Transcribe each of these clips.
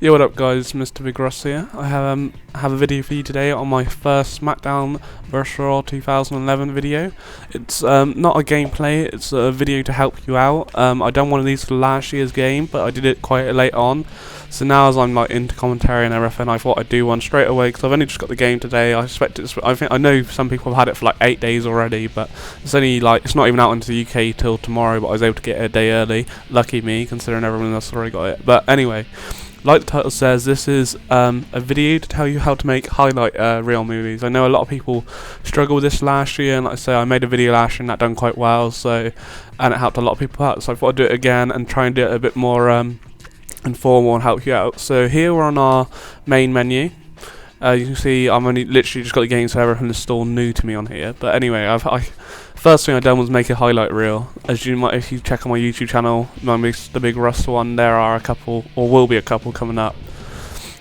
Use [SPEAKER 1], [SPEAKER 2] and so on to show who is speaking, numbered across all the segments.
[SPEAKER 1] Yo, what up guys, Mr.Bigruss here. I have a video for you today on my first Smackdown vs. Raw 2011 video. It's not a gameplay, it's a video to help you out. I done one of these for last year's game, but I did it quite late on. So now as I'm like into commentary and everything, I thought I'd do one straight away because I've only just got the game today. I know some people have had it for like 8 days already, but it's only like, it's not even out into the UK till tomorrow, but I was able to get it a day early. Lucky me, considering everyone else already got it. But anyway, like the title says, this is a video to tell you how to make highlight reel movies. I know a lot of people struggled with this last year, and like I say, I made a video last year and that done quite well, so, and it helped a lot of people out, so I thought I'd do it again and try and do it a bit more informal and help you out. So here we're on our main menu. You can see I'm only literally just got the game, so everything is still new to me on here. But anyway, first thing I done was make a highlight reel. As you might, if you check on my YouTube channel, my Mr.Bigruss one, there are a couple, or will be a couple coming up,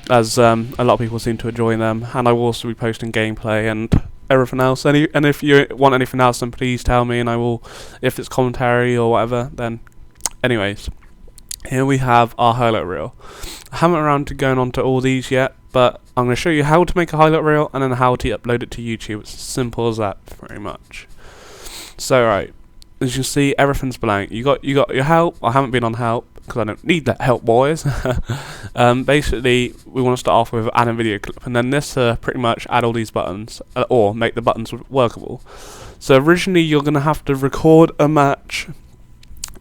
[SPEAKER 1] as a lot of people seem to enjoy them. And I will also be posting gameplay and everything else. And if you want anything else, then please tell me, and I will, if it's commentary or whatever. Then, anyways, here we have our highlight reel. I haven't around to going on to all these yet, but I'm going to show you how to make a highlight reel and then how to upload it to YouTube. It's as simple as that, pretty much. So right, as you can see, everything's blank. You got your help. I haven't been on help because I don't need that help, boys. Basically, we want to start off with add a video clip, and then this pretty much add all these buttons, or make the buttons workable. So originally, you're going to have to record a match,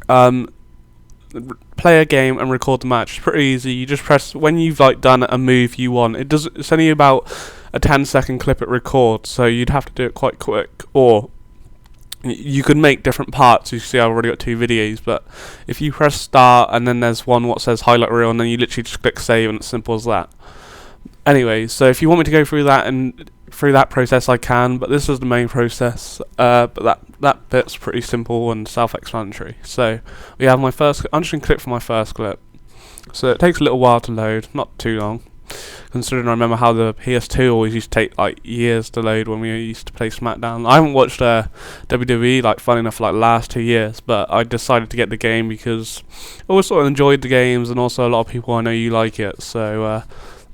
[SPEAKER 1] play a game and record the match. It's pretty easy. You just press when you've like done a move you want. It's only about a 10-second clip it records, so you'd have to do it quite quick. Or you could make different parts. You see, I've already got 2 videos, but if you press start and then there's one what says highlight reel, and then you literally just click save, and it's simple as that. Anyway, so if you want me to go through that and through that process, I can, but this is the main process. But that bit's pretty simple and self-explanatory. So we have my first. I'm just gonna click for my first clip. So it takes a little while to load, not too long, considering I remember how the PS2 always used to take like years to load when we used to play Smackdown. I haven't watched WWE like funny enough for like the last 2 years, but I decided to get the game because I always sort of enjoyed the games, and also a lot of people I know you like it, so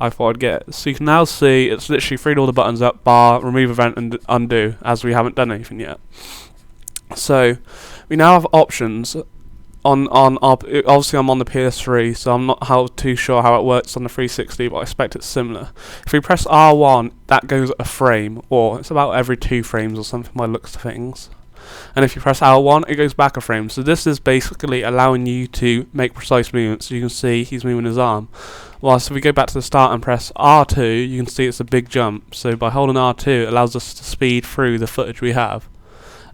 [SPEAKER 1] I thought I'd get it. So you can now see it's literally freed all the buttons up, bar, remove event and undo, as we haven't done anything yet. So we now have options on our, obviously I'm on the PS3, so I'm not too sure how it works on the 360, but I expect it's similar. If we press R1, that goes a frame, or it's about every 2 frames or something by the looks of things. And if you press L1, it goes back a frame. So this is basically allowing you to make precise movements. So you can see he's moving his arm. Whilst if we go back to the start and press R2, you can see it's a big jump. So by holding R2, it allows us to speed through the footage we have.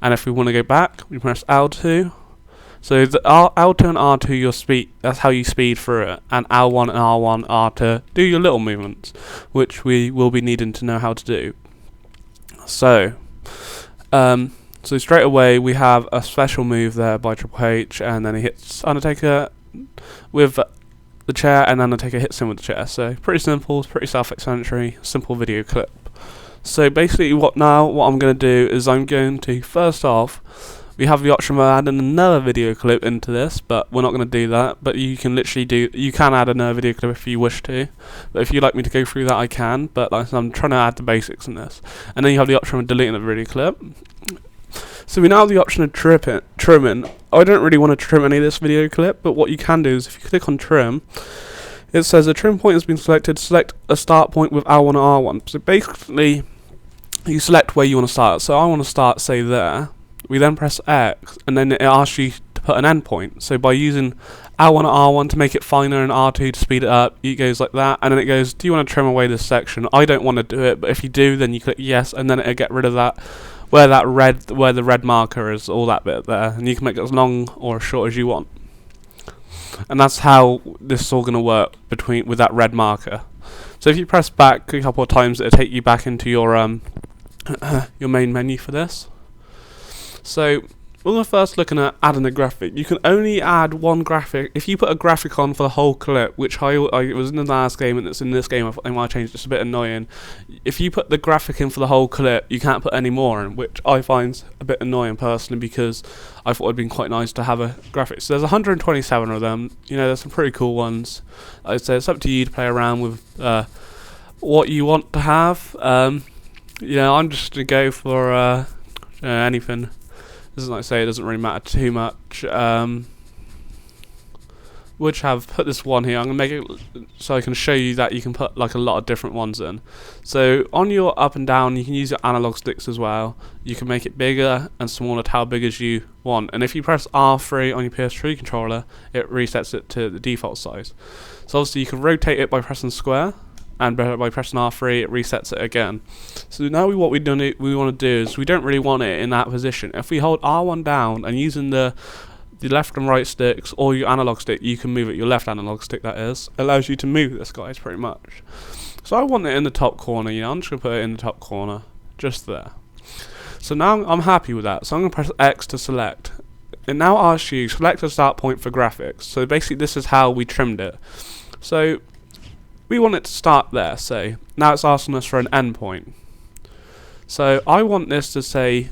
[SPEAKER 1] And if we want to go back, we press L2. So the L2 and R2, your speed, that's how you speed through it. And L1 and R1 are to do your little movements, which we will be needing to know how to do. So straight away we have a special move there by Triple H, and then he hits Undertaker with the chair, and Undertaker hits him with the chair. So pretty simple, pretty self-explanatory, simple video clip. So basically what I'm going to do is I'm going to, first off, we have the option of adding another video clip into this, but we're not going to do that. But you can literally you can add another video clip if you wish to. But if you'd like me to go through that, I can. But like, I'm trying to add the basics in this. And then you have the option of deleting the video clip. So we now have the option of trimming. I don't really want to trim any of this video clip, but what you can do is if you click on trim, it says a trim point has been selected. Select a start point with L1 and R1. So basically, you select where you want to start. So I want to start, say, there. We then press X, and then it asks you to put an end point. So by using L1 and R1 to make it finer and R2 to speed it up, it goes like that, and then it goes, do you want to trim away this section? I don't want to do it, but if you do, then you click yes, and then it'll get rid of that, where the red marker is, all that bit there, and you can make it as long or as short as you want. And that's how this is all going to work with that red marker. So if you press back a couple of times, it'll take you back into your your main menu for this. So when we're first looking at adding a graphic, you can only add one graphic. If you put a graphic on for the whole clip, which I was in the last game and it's in this game, I might change it, it's a bit annoying. If you put the graphic in for the whole clip, you can't put any more in, which I find a bit annoying personally, because I thought it'd been quite nice to have a graphic. So there's 127 of them. You know, there's some pretty cool ones. I'd say it's up to you to play around with what you want to have. You know, I'm just gonna go for anything. Doesn't like say it doesn't really matter too much. Which have put this one here. I'm gonna make it so I can show you that you can put like a lot of different ones in. So on your up and down, you can use your analog sticks as well. You can make it bigger and smaller to how big as you want. And if you press R3 on your PS3 controller, it resets it to the default size. So obviously you can rotate it by pressing square, and by pressing R3 it resets it again. So now what we want to do is, we don't really want it in that position. If we hold R1 down and using the left and right sticks or your analog stick, you can move it, your left analog stick that is, allows you to move this, guys, pretty much. So I want it in the top corner, you know, I'm just going to put it in the top corner, just there. So now I'm happy with that, so I'm going to press X to select. It now asks you, select a start point for graphics. So basically this is how we trimmed it. So we want it to start there, say. Now it's asking us for an end point. So I want this to say,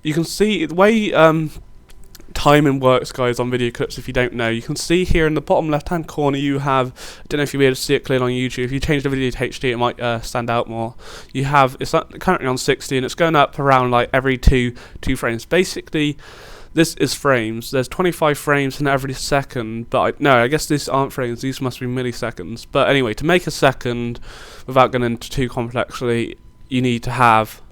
[SPEAKER 1] you can see the way timing works, guys, on video clips. If you don't know, you can see here in the bottom left hand corner you have, I don't know if you'll be able to see it clearly on YouTube, if you change the video to HD it might stand out more. You have, it's currently on 60 and it's going up around like every two frames. Basically this is frames. There's 25 frames in every second, but no, I guess these aren't frames, these must be milliseconds. But anyway, to make a second, without going into too complexly, you need to have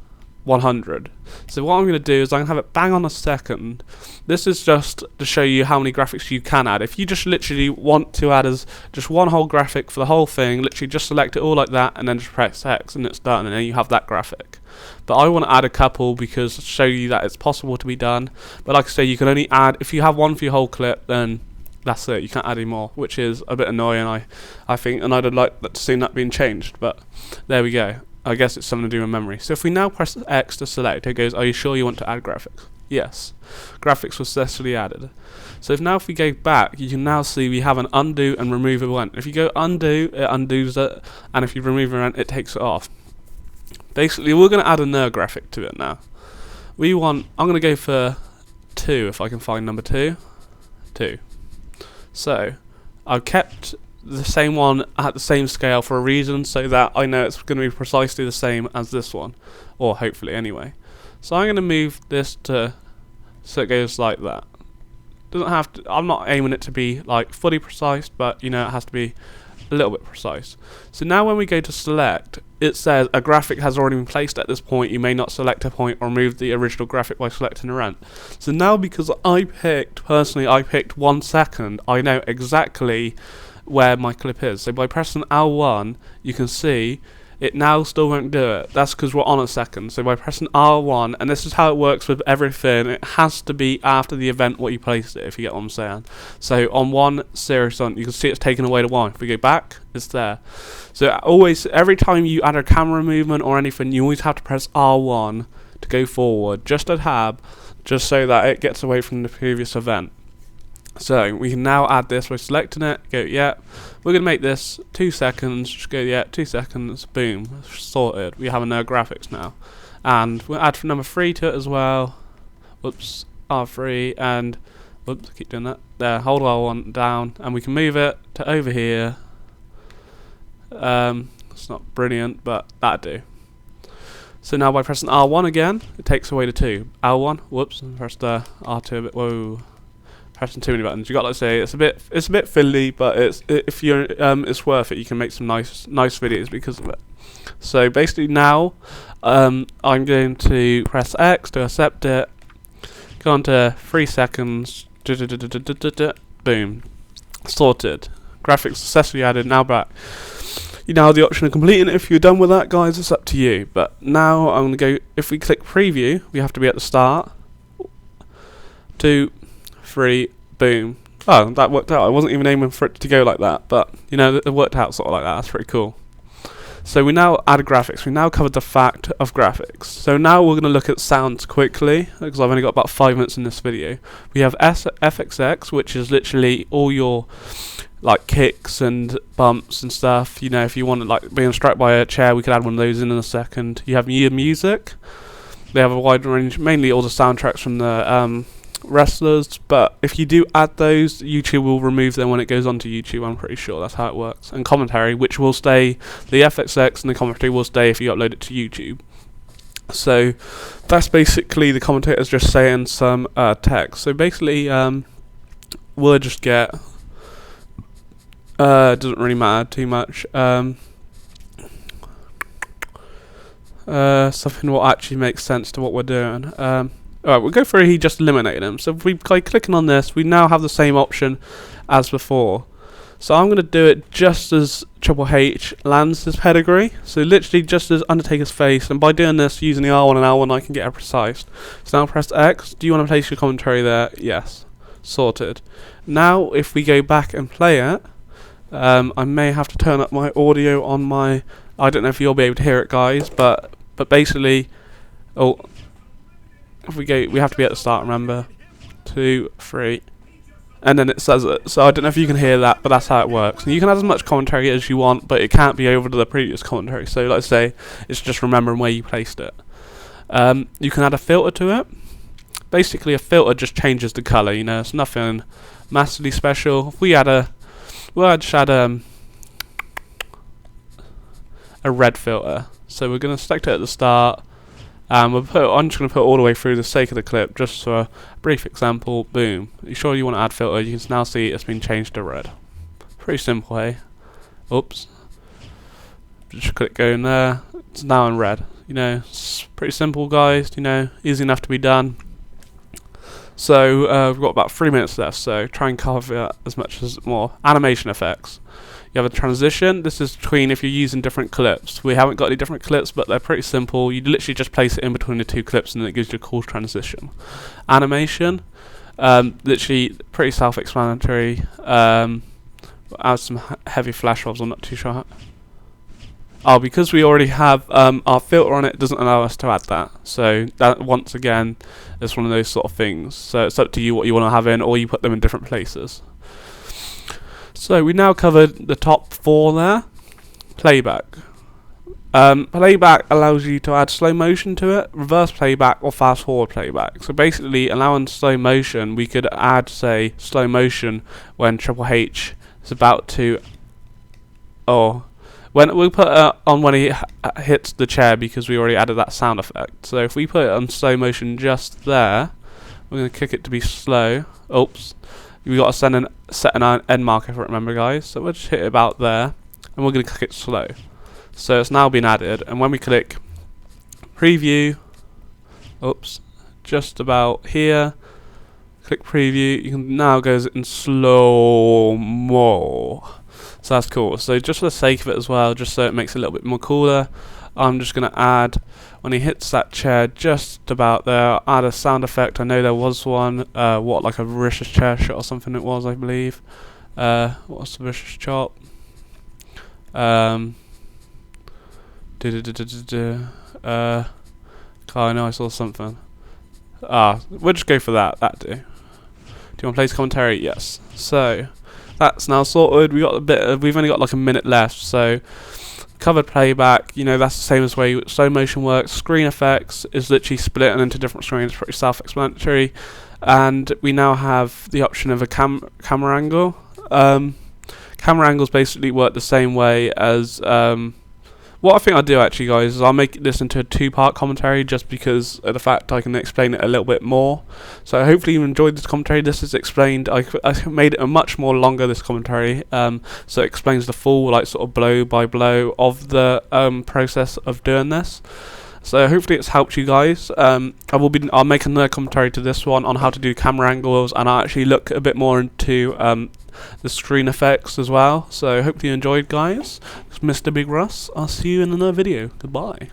[SPEAKER 1] 100. So what I'm going to do is I'm going to have it bang on a second. This is just to show you how many graphics you can add. If you just literally want to add as just one whole graphic for the whole thing, literally just select it all like that and then just press X and it's done, and then you have that graphic. But I want to add a couple because to show you that it's possible to be done. But like I say, you can only add, if you have one for your whole clip, then that's it, you can't add any more, which is a bit annoying, I think, and I'd like to see that being changed, but there we go. I guess it's something to do with memory. So if we now press X to select, it goes, are you sure you want to add graphics? Yes. Graphics were successfully added. So if we go back, you can now see we have an undo and remove event. If you go undo, it undoes it, and if you remove an event, it takes it off. Basically, we're going to add another graphic to it now. I'm going to go for 2, if I can find number 2. 2. So, I've kept the same one at the same scale for a reason, so that I know it's going to be precisely the same as this one, or hopefully anyway. So I'm going to move this to so it goes like that. Doesn't have to, I'm not aiming it to be like fully precise, but you know, it has to be a little bit precise. So now when we go to select, it says a graphic has already been placed at this point. You may not select a point or remove the original graphic by selecting a rent. So now, because I picked 1 second, I know exactly where my clip is. So by pressing L1, you can see it now still won't do it. That's because we're on a second. So by pressing R1, and this is how it works with everything, it has to be after the event what you placed it, if you get what I'm saying. So on one serious on, you can see it's taken away to 1. If we go back, it's there. So always, every time you add a camera movement or anything, you always have to press R1 to go forward, just a tab, just so that it gets away from the previous event. So we can now add this by selecting it, go yeah, we're going to make this 2 seconds, just go yeah, 2 seconds, boom, sorted. We have another graphics now. And we'll add number 3 to it as well, whoops, R3, and whoops, keep doing that, there, hold R1 down, and we can move it to over here. It's not brilliant, but that'd do. So now by pressing R1 again, it takes away the 2. L1, whoops, press the R2 a bit, whoa. Pressing too many buttons. You got to say it's a bit fiddly, but it's worth it. You can make some nice videos because of it. So basically now, I'm going to press X to accept it. Go on to 3 seconds. Boom, sorted. Graphics successfully added. Now back. You now have the option of completing it. If you're done with that, guys, it's up to you. But now I'm going to go. If we click preview, we have to be at the start. 2, 3, boom. Oh, that worked out. I wasn't even aiming for it to go like that, but you know, it worked out sort of like that. That's pretty cool. So we now added graphics. We now covered the fact of graphics. So now we're going to look at sounds quickly, because I've only got about 5 minutes in this video. We have FXX, which is literally all your like kicks and bumps and stuff. You know, if you want to like being struck by a chair, we could add one of those in a second. You have your music. They have a wide range, mainly all the soundtracks from the wrestlers, but if you do add those, YouTube will remove them when it goes onto YouTube. I'm pretty sure that's how it works. And commentary, which will stay, the FXX and the commentary will stay if you upload it to YouTube. So that's basically the commentators just saying some text. So basically we'll just get doesn't really matter too much. Something what actually makes sense to what we're doing. Alright, we'll go through. He just eliminated him. So if we by clicking on this, we now have the same option as before. So I'm going to do it just as Triple H lands his pedigree. So literally just as Undertaker's face. And by doing this, using the R1 and L1, I can get it precise. So now press X. Do you want to place your commentary there? Yes. Sorted. Now if we go back and play it, I may have to turn up my audio on my... I don't know if you'll be able to hear it, guys, but basically... Oh... If we go, we have to be at the start, remember. 2, 3. And then it says it. So I don't know if you can hear that, but that's how it works. And you can add as much commentary as you want, but it can't be over to the previous commentary. So let's say it's just remembering where you placed it. You can add a filter to it. Basically, a filter just changes the colour, you know. It's nothing massively special. If we add we'll just add a red filter. So we're going to select it at the start. I'm just going to put it all the way through the sake of the clip, just for a brief example. Boom. You sure you want to add filter? You can now see it's been changed to red. Pretty simple, hey? Oops. Just click go in there. It's now in red. You know, it's pretty simple, guys. You know, easy enough to be done. So we've got about 3 minutes left. So try and cover as much as more. Animation effects. You have a transition. This is between if you're using different clips. We haven't got any different clips, but they're pretty simple. You literally just place it in between the two clips, and it gives you a cool transition. Animation, literally pretty self-explanatory. Add some heavy flash mobs. I'm not too sure. Oh, because we already have our filter on it, doesn't allow us to add that. So that once again is one of those sort of things. So it's up to you what you want to have in, or you put them in different places. So we now covered the top 4 there. Playback. Playback allows you to add slow motion to it, reverse playback, or fast forward playback. So basically, allowing slow motion, we could add, say, slow motion when Triple H is about to... Oh, when we put it on when he hits the chair, because we already added that sound effect. So if we put it on slow motion just there, we're going to kick it to be slow. Oops. We got to set an end marker, if I remember, guys. So we'll just hit it about there, and we're going to click it slow. So it's now been added, and when we click preview, oops, just about here, click preview, you can now go in slow-mo. So that's cool. So just for the sake of it as well, just so it makes it a little bit more cooler, I'm just going to add, when he hits that chair just about there, add a sound effect. I know there was one, like a vicious chair shot or something it was, I believe. What's the vicious chop? I know I saw something. We'll just go for that. That do. Do you want to place commentary? Yes. So that's now sorted. We've only got like a minute left. So covered playback. You know, that's the same as the way slow motion works. Screen effects is literally splitting into different screens. Pretty self-explanatory. And we now have the option of a camera angle. Camera angles basically work the same way as what I think I'll do actually, guys, is I'll make this into a 2-part commentary, just because of the fact I can explain it a little bit more. So hopefully you enjoyed this commentary. This is explained. I made it a much more longer, this commentary, so it explains the full, like, sort of blow by blow of the process of doing this. So hopefully it's helped you guys. I'll make another commentary to this one on how to do camera angles, and I'll actually look a bit more into the screen effects as well. So hopefully you enjoyed, guys. It's Mr. Bigruss. I'll see you in another video. Goodbye.